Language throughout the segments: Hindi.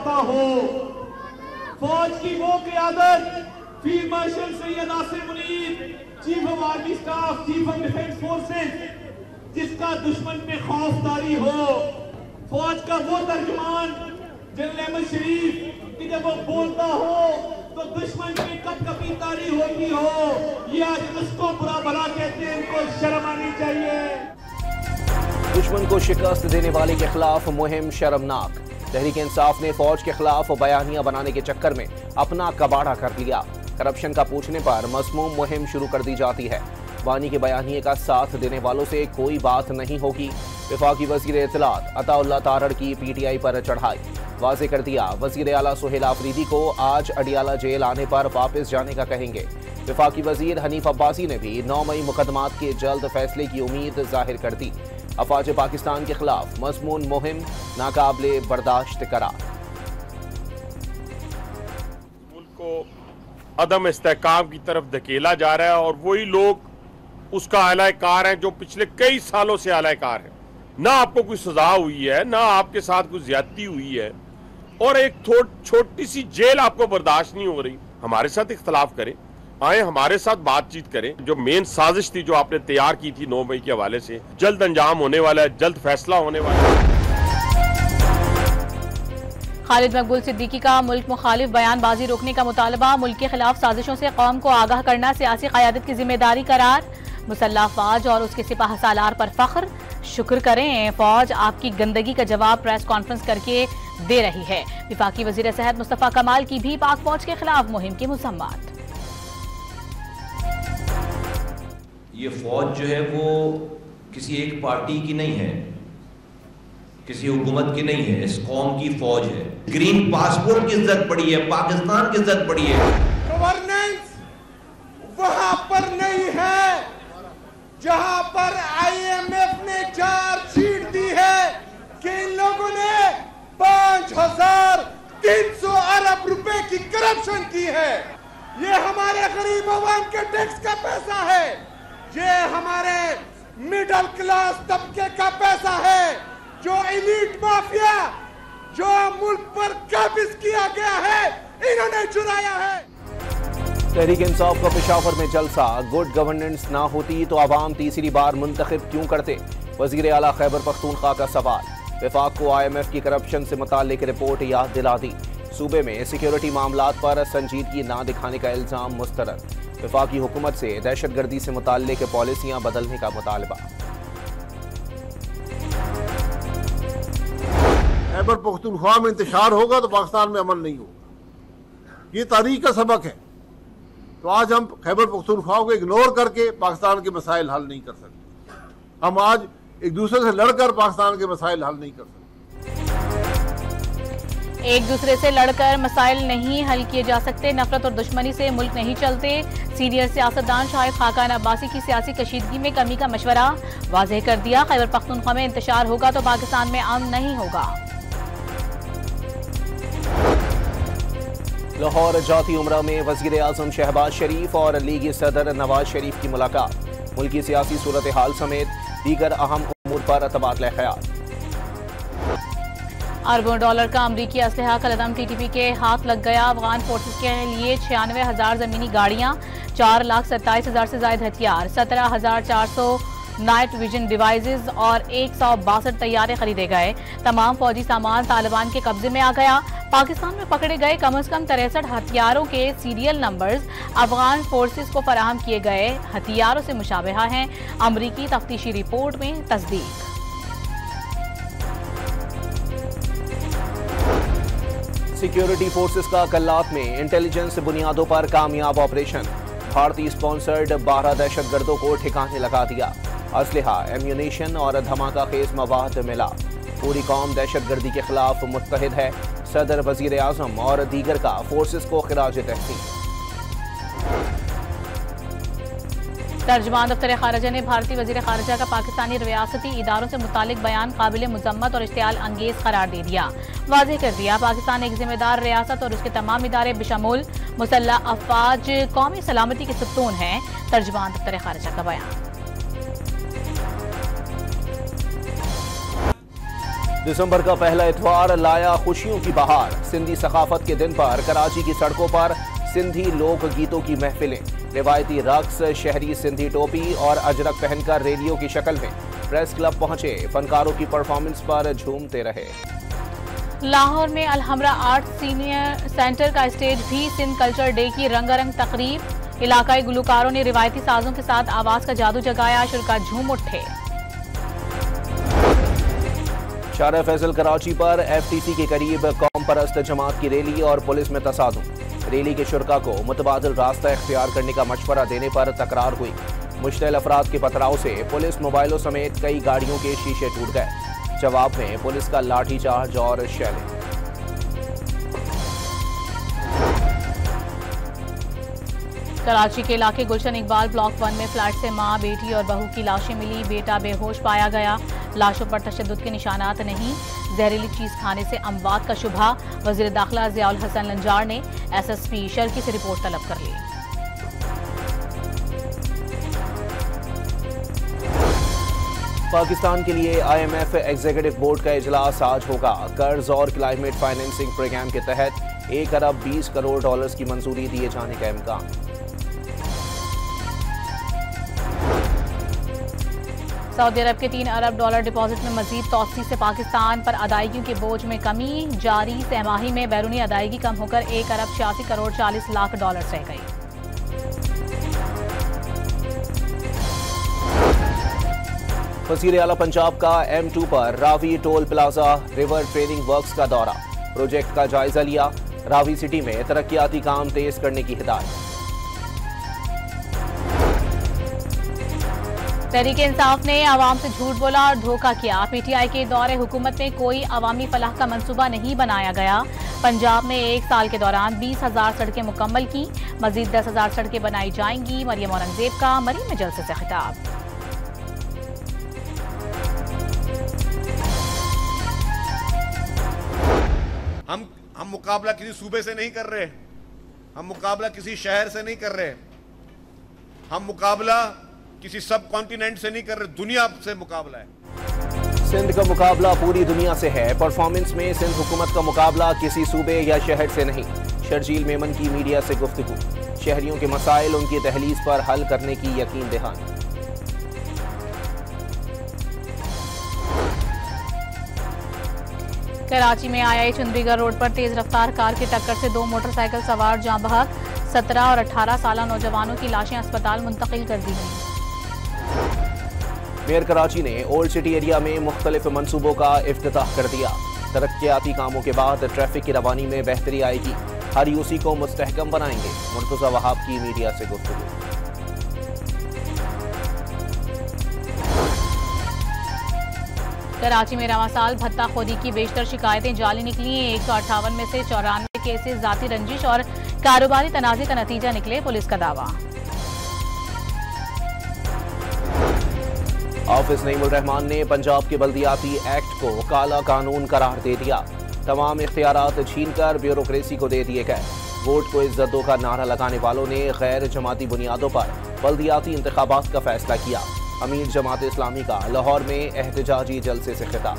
पता हो। फौज की वो क़यादत field marshal Syed Asim Munir, chief of army staff, chief of defence forces, जिसका दुश्मन पे खौफदारी हो। फौज का वो तर्जुमान जनरल अहमद शरीफ कि जब वो बोलता हो तो दुश्मन पे कपकपी तारी होती हो। ये आज उसको बुरा भला कहते हैं, इनको शर्म आनी चाहिए। दुश्मन को शिकस्त देने वाले के खिलाफ मुहिम शर्मनाक। तहरीक इंसाफ ने फौज के खिलाफ बयानियां बनाने के चक्कर में अपना कबाड़ा कर लिया। करप्शन का पूछने पर मज़मूम मुहिम शुरू कर दी जाती है। वानी के बयानिए का साथ देने वालों से कोई बात नहीं होगी। वफाकी वज़ीर इत्तलात अताउल्लाह तारड़ की PTI पर चढ़ाई। वाज़े कर दिया वज़ीर आला सुहेल आफरीदी को आज अडियाला जेल आने पर वापस जाने का कहेंगे। वफाकी वज़ीर हनीफ अब्बासी ने भी 9 मई मुकदमात के जल्द फैसले की उम्मीद जाहिर कर दी। अफवाज पाकिस्तान के खिलाफ मज़मून मुहिम नाकाबिले बर्दाश्त करार। मुल्क को अदम इस्तेहकाम की तरफ धकेला जा रहा है और वही लोग उसका आलाकार हैं जो पिछले कई सालों से आलाकार हैं। ना आपको कोई सजा हुई है, ना आपके साथ कोई ज्यादती हुई है, और एक छोटी सी जेल आपको बर्दाश्त नहीं हो रही। हमारे साथ इख्तलाफ करें, आए हमारे साथ बातचीत करें। जो मेन साजिश थी जो आपने तैयार की थी 9 मई के हवाले से, जल्द अंजाम होने वाला है, जल्द फैसला होने वाला है। खालिद मकबूल सिद्दीकी का मुल्क मुखालिफ बयानबाजी रोकने का मुतालबा। मुल्क के खिलाफ साजिशों से कौम को आगाह करना सियासी क़यादत की जिम्मेदारी करार। मुसल्लह फौज और उसके सिपाह सालार पर फख्र। शुक्र करें फौज आपकी गंदगी का जवाब प्रेस कॉन्फ्रेंस करके दे रही है। वफाकी वज़ीर सेहत मुस्तफ़ा कमाल की भी पाक फौज के खिलाफ मुहिम की मुसम्मत। ये फौज जो है वो किसी एक पार्टी की नहीं है, किसी हुकूमत की नहीं है, इस कौम की फौज है। ग्रीन पासपोर्ट की इज्जत पड़ी है, पाकिस्तान की इज्जत पड़ी है। गवर्नेंस वहां पर नहीं है जहां पर IMF ने चार्जशीट दी है कि इन लोगों ने 5,300 अरब रुपए की करप्शन की है। ये हमारे गरीब आवाम के टैक्स का पैसा है, ये हमारे मिडिल क्लास तबके का पैसा है, जो एलीट माफिया जो मुल्क पर काबिज किया गया है, इन्होंने चुराया है। तहरीक इंसाफ का पेशावर में जलसा। गुड गवर्नेंस ना होती तो आवाम तीसरी बार मुंतखब क्यों करते? वज़ीर आला खैबर पख्तूनख्वा का सवाल। वफाक को IMF की करप्शन से मुताल्लिक रिपोर्ट याद दिला दी। सूबे में सिक्योरिटी मामलात पर संजीदगी ना दिखाने का इल्ज़ाम मुस्तरद। वफाकी हुकूमत से दहशतगर्दी से मुताल्लिक पॉलिसियां बदलने का मुतालबा। खैबर पख्तूनख्वा में इंतशार होगा तो पाकिस्तान में अमन नहीं होगा। ये तारीख का सबक है। तो आज हम खैबर पख्तूनख्वा को इग्नोर करके पाकिस्तान के मसाइल हल नहीं कर सकते। हम आज एक दूसरे से लड़कर पाकिस्तान के मसाइल हल नहीं कर सकते। एक दूसरे से लड़कर मसाइल नहीं हल किए जा सकते। नफरत और दुश्मनी से मुल्क नहीं चलते। सीनियर सियासतदान शाहिद खाकान अब्बासी की सियासी कशीदगी में कमी का मशवरा। वाज़ेह कर दिया खैबर पख्तूनख्वा में इंतशार होगा तो पाकिस्तान में अमन नहीं होगा। लाहौर जाती उम्रा में वज़ीर आज़म शहबाज शरीफ और लीगी सदर नवाज शरीफ की मुलाकात। मुल्की सियासी सूरत हाल समेत दीगर अहम उमूर पर तबादला ख्याल। अरबों डॉलर का अमरीकी असलहा कलदम TTP के हाथ लग गया। अफगान फोर्सेस के लिए 96,000 जमीनी गाड़ियां, 4,27,000 से ज्यादा हथियार, 17,400 नाइट विजन डिवाइसेस और 162 तैयारे खरीदे गए। तमाम फौजी सामान तालिबान के कब्जे में आ गया। पाकिस्तान में पकड़े गए कम से कम 63 हथियारों के सीरियल नंबर्स अफगान फोर्सेस को फराहम किए गए हथियारों से मुशाबहा हैं। अमरीकी तफ्तीशी रिपोर्ट में तस्दीक। सिक्योरिटी फोर्सेस का कल्लात में इंटेलिजेंस बुनियादों पर कामयाब ऑपरेशन। भारतीय स्पॉन्सर्ड 12 दहशतगर्दों को ठिकाने लगा दिया। असलहा, एम्यूनेशन और धमाका खेज मवाद मिला। पूरी कौम दहशतगर्दी के खिलाफ मुत्तहिद है। सदर, वजीर आजम और दीगर का फोर्सेस को खिराज तहसीन। तर्जुमान दफ्तर खारजा ने भारतीय वजीर खारजा का पाकिस्तानी रियासती इदारों से मुतालिक बयान काबिल मुजम्मत और इश्तियाल अंगेज करार दे दिया। वाज़ेह कर दिया पाकिस्तान एक जिम्मेदार रियासत और उसके तमाम इदारे बिशमूल मुसल्लह अफवाज कौमी सलामती के सतून हैं। तर्जुमान दफ्तर खारजा का बयान। दिसंबर का पहला इतवार लाया खुशियों की बहार। सिंधी सकाफत के दिन पर कराची की सड़कों पर सिंधी लोक गीतों की महफिलें, रिवायती रक्स, शहरी सिंधी टोपी और अजरक पहनकर रेडियो की शक्ल में प्रेस क्लब पहुंचे फनकारों की परफॉर्मेंस पर झूमते रहे। लाहौर में अलहमरा आर्ट सीनियर सेंटर का स्टेज भी सिंध कल्चर डे की रंगारंग तकरीब। इलाकाई गुलकारों ने रिवायती साजों के साथ आवाज का जादू जगाया, शुरका झूम उठे। शारा फैसल कराची पर एफटीसी के करीब कौम परस्त जमात की रैली और पुलिस में तसादुम। रैली के शुरका को मुतबादिल रास्ता इख्तियार करने का मशवरा देने पर तकरार हुई। मुश्तिल अफराद के पथराव से पुलिस मोबाइलों समेत कई गाड़ियों के शीशे टूट गए। जवाब में पुलिस का लाठीचार्ज और शैलिंग। कराची के इलाके गुलशन इकबाल ब्लॉक 1 में फ्लैट से मां, बेटी और बहू की लाशें मिली। बेटा बेहोश पाया गया। लाशों पर तशद्दुद के निशानात नहीं। जहरीली चीज खाने से अमवात का शुबहा। वजीर दाखिला ज़ियाउल हसन लंजार ने एसएसपी शर्की से रिपोर्ट तलब कर ली। पाकिस्तान के लिए IMF एग्जीक्यूटिव बोर्ड का इजलास आज होगा। कर्ज और क्लाइमेट फाइनेंसिंग प्रोग्राम के तहत 1 अरब 20 करोड़ डॉलर्स की मंजूरी दिए जाने का इम्कान। सऊदी अरब के 3 अरब डॉलर डिपॉजिट में मजीद तौसी से पाकिस्तान पर अदायगियों के बोझ में कमी। जारी तिमाही में बैरूनी अदायगी कम होकर 1 अरब 86 करोड़ 40 लाख डॉलर रह गई। वज़ीर आला पंजाब का M2 पर Ravi toll plaza river training works का दौरा। प्रोजेक्ट का जायजा लिया। रावी सिटी में तरक्याती काम तेज करने की हिदायत। तहरीक इंसाफ ने आवाम से झूठ बोला और धोखा किया। PTI के दौरे हुकूमत में कोई अवामी फलाह का मंसूबा नहीं बनाया गया। पंजाब में 1 साल के दौरान 20,000 सड़कें मुकम्मल की। मजीद 10,000 सड़कें बनाई जाएंगी। मरियम औरंगजेब का मरीम में जलसे से खिताब। हम मुकाबला किसी सूबे से नहीं कर रहे, हम मुकाबला किसी शहर से नहीं कर रहे, हम मुकाबला किसी सब कॉन्टिनेंट से नहीं कर रहे, दुनिया से मुकाबला है। सिंध का मुकाबला पूरी दुनिया से है। परफॉर्मेंस में सिंध हुकूमत का मुकाबला किसी सूबे या शहर से नहीं। शर्जील मेमन की मीडिया से गुफ्तगू। शहरियों के मसाइल उनकी दहलीज पर हल करने की यकीन दहानी। कराची में आई चुंदरीगढ़ रोड पर तेज रफ्तार कार की टक्कर से 2 मोटरसाइकिल सवार जाँ बहक। 17 और 18 साल नौजवानों की लाशें अस्पताल मुंतकिल कर दी गई। मेयर कराची ने ओल्ड सिटी एरिया में मुख्तलिफ मंसूबों का इफ्तिताह कर दिया। तरक्याती कामों के बाद ट्रैफिक की रवानी में बेहतरी आएगी। हर यूसी को मुस्तहकम बनाएंगे। मुर्तज़ा वहाब की मीडिया से गुफ्तगू। कराची में रवां साल भत्ता खोदी की बेशतर शिकायतें जाली निकली। 158 में से 94 केसेस जाती रंजिश और कारोबारी तनाज़े का नतीजा निकले, पुलिस का दावा। हाफिज नईमुल रहमान ने पंजाब के बल्दियाती एक्ट को काला कानून करार दे दिया। तमाम इख्तियारात छीनकर ब्यूरोक्रेसी को दे दिए गए। वोट को इज्जत दो का नारा लगाने वालों ने गैर जमाती बुनियादों पर बल्दियाती इंतखाबात का फैसला किया। अमीर जमात इस्लामी का लाहौर में एहतजाजी जलसे से खिताब।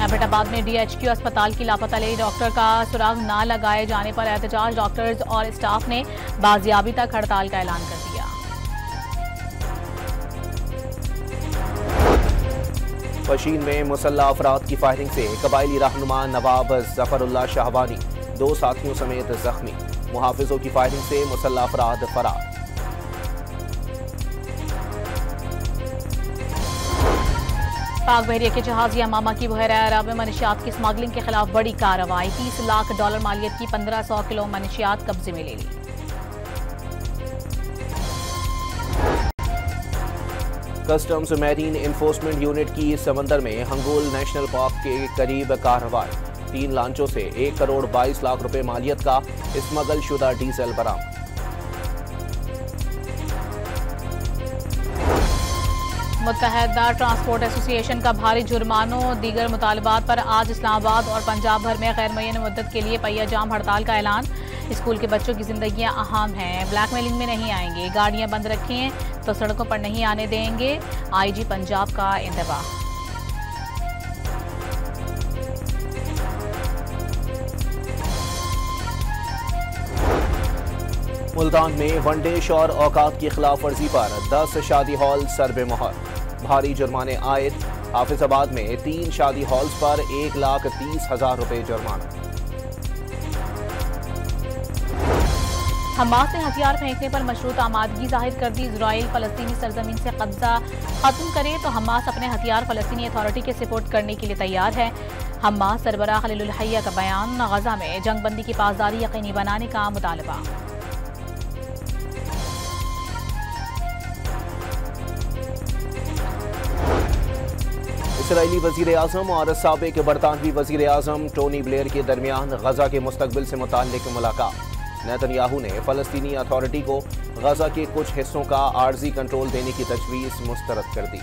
एबटाबाद में DHQ अस्पताल की लापता लेडी डॉक्टर का सुराग न लगाए जाने पर एहतजाज। डॉक्टर्स और स्टाफ ने बाजियाबी तक हड़ताल का ऐलान कर दिया। पशीन में मुसल्ला अफराद की फायरिंग से कबायली रहनुमा नवाब जफरुल्लाह शाहवानी 2 साथियों समेत जख्मी। मुहाफिजों की फायरिंग से मुसल्ला अफराद फरार। पाक बहरिया के जहाज यमामा की बहरा अरब में मनशियात की स्मगलिंग के खिलाफ बड़ी कार्रवाई। 30 लाख डॉलर मालियत की 1500 किलो मनशियात कब्जे में ले ली। कस्टम्स मैरीन इन्फोर्समेंट यूनिट की समंदर में हंगोल नेशनल पार्क के करीब कार्रवाई। 3 लांचों से 1 करोड़ 22 लाख रुपए मालियत का स्मगल शुदा डीजल बरामद। मुत्तहदा ट्रांसपोर्ट एसोसिएशन का भारी जुर्मानों दीगर मुतालबात पर आज इस्लामाबाद और पंजाब भर में गैर मुअय्यन मुद्दत के लिए पहिया जाम हड़ताल का ऐलान। स्कूल के बच्चों की जिंदगियां अहम हैं, ब्लैकमेलिंग में नहीं आएंगे, गाड़ियां बंद रखी हैं तो सड़कों पर नहीं आने देंगे, आईजी पंजाब का इंतबाह। मुल्तान में वनडे और औकात की खिलाफ वर्जी पर 10 शादी हॉल सरबे मोहर, भारी जुर्माने आयद। हाफिजाबाद में 3 शादी हॉल्स पर 1,30,000 रुपए जुर्माना। हमास ने हथियार फेंकने पर मशरूत आमादगी जाहिर कर दी। इजराइल फलस्तीनी सरजमीन से कब्जा खत्म करे तो हमास अपने हथियार फलस्तीनी अथॉरिटी के सपोर्ट करने के लिए तैयार है। हमास सरबराह खलीलुल हैया का बयान, गजा में जंगबंदी की पासदारी यकीनी बनाने का मुतालबा। इसराइली वजीर आजम और साबिक बरतानवी वजीर आजम टोनी ब्लेयर के दरमियान गजा के मुस्तकबिल से मुताल्लिक मुलाकात। नेतन्याहू ने फलस्तीनी अथॉरिटी को गजा के कुछ हिस्सों का आर्जी कंट्रोल देने की तजवीज मुस्तरद कर दी।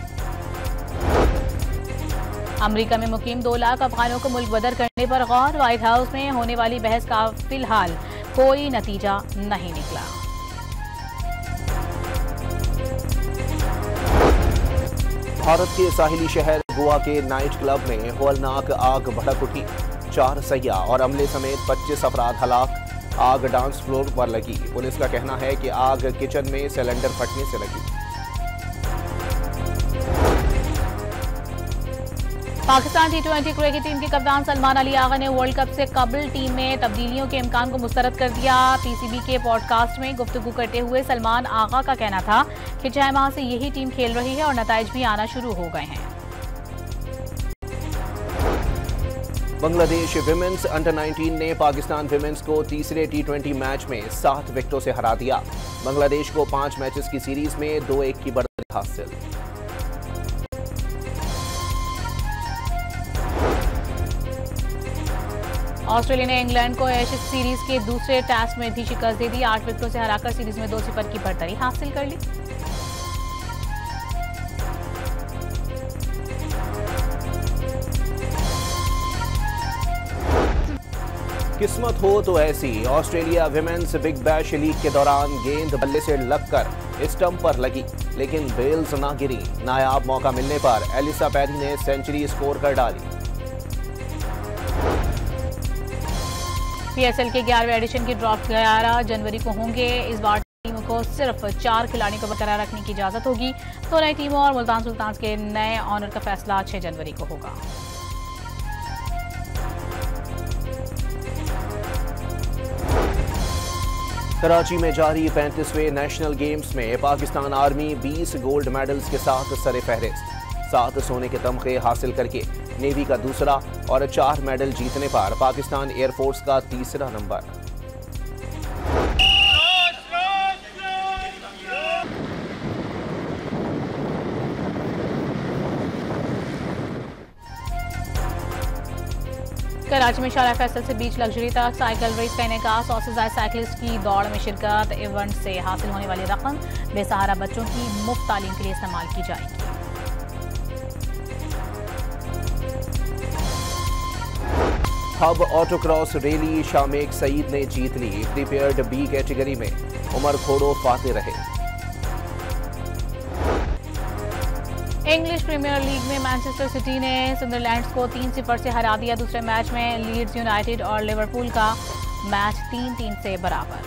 अमेरिका में मुकीम 2 लाख अफगानों को मुल्क बदर करने पर गौर, व्हाइट हाउस में होने वाली बहस का फिलहाल कोई नतीजा नहीं निकला। भारत के साहिली शहर गोवा के नाइट क्लब में होलनाक आग भड़क उठी, 4 सयाह और अमले समेत 25 अफराद हलाक। आग डांस फ्लोर पर लगी। पुलिस का कहना है कि आग किचन में सिलेंडर फटने से लगी। पाकिस्तान T20 क्रिकेट टीम के कप्तान सलमान अली आगा ने वर्ल्ड कप से कबल टीम में तब्दीलियों के इम्कान को मुस्तरद कर दिया। पीसीबी के पॉडकास्ट में गुफ्तगू करते हुए सलमान आगा का कहना था कि 6 माह से यही टीम खेल रही है और नताइज भी आना शुरू हो गए हैं। बांग्लादेश विमेंस अंडर 19 ने पाकिस्तान विमेंस को तीसरे T20 मैच में 7 विकेटों से हरा दिया। बांग्लादेश को 5 मैचेस की सीरीज में 2-1 की बढ़त हासिल। ऑस्ट्रेलिया ने इंग्लैंड को एशेज सीरीज के दूसरे टेस्ट में भी शिकस्त दे दी। 8 विकेटों से हराकर सीरीज में 2-0 की बढ़तरी हासिल कर ली। किस्मत हो तो ऐसी, Australia women's big bash league के दौरान गेंद बल्ले से लगकर स्टंप पर लगी, लेकिन बेल्स ना गिरी। नायाब मौका मिलने पर एलिसा पेरी ने सेंचुरी स्कोर कर डाली। पीएसएल के 11वें एडिशन की ड्रॉप 11 जनवरी को होंगे। इस बार टीम को सिर्फ 4 खिलाड़ियों को बरकरार रखने की इजाजत होगी। तो नई टीमों और मुल्तान सुल्तान्स के नए ऑनर का फैसला 6 जनवरी को होगा। कराची में जारी 35वें नेशनल गेम्स में पाकिस्तान आर्मी 20 गोल्ड मेडल्स के साथ सरे फहरिस्त। 7 सोने के तमगे हासिल करके नेवी का दूसरा और 4 मेडल जीतने पर पाकिस्तान एयरफोर्स का तीसरा नंबर। कराची में शारा फैसल से बीच लग्जरी तक साइकिल रेस का इनेकास। 100 से ज्यादा साइकिलिस्ट की दौड़ में शिरकत। इवेंट से हासिल होने वाली रकम बेसहारा बच्चों की मुफ्त तालीम के लिए इस्तेमाल की जाएगी। हब ऑटोक्रॉस रैली शामेक सईद ने जीत ली। प्रीपेयर्ड बी कैटेगरी में उमर खोड़ो फाते रहे। इंग्लिश प्रीमियर लीग में मैनचेस्टर सिटी ने सनडरलैंड को 3-0 से हरा दिया। दूसरे मैच में लीड्स यूनाइटेड और लिवरपूल का मैच 3-3 से बराबर।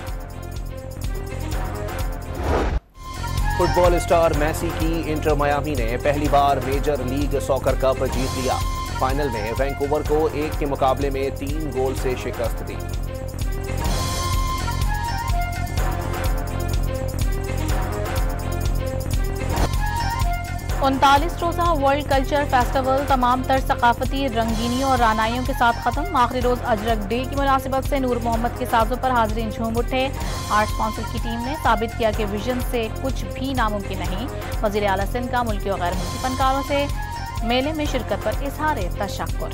फुटबॉल स्टार मेसी की इंटर मियामी ने पहली बार मेजर लीग सॉकर कप जीत लिया। फाइनल में वैंकूवर को 1 के मुकाबले में 3 गोल से शिकस्त दी। उनतालीस रोजा वर्ल्ड कल्चर फेस्टिवल तमाम तर सकाफती रंगीनियों और रानाइयों के साथ खत्म। आखिरी रोज अजरक डे की मुनासिबत से नूर मोहम्मद के साजों पर हाजरीन झूम उठे। आर्ट्स काउंसिल की टीम ने साबित किया कि विजन से कुछ भी नामुमकिन नहीं। वजीर आला सिंध का मुल्की और गैर मुल्की फनकारों से मेले में शिरकत पर इजहार तशक्कुर।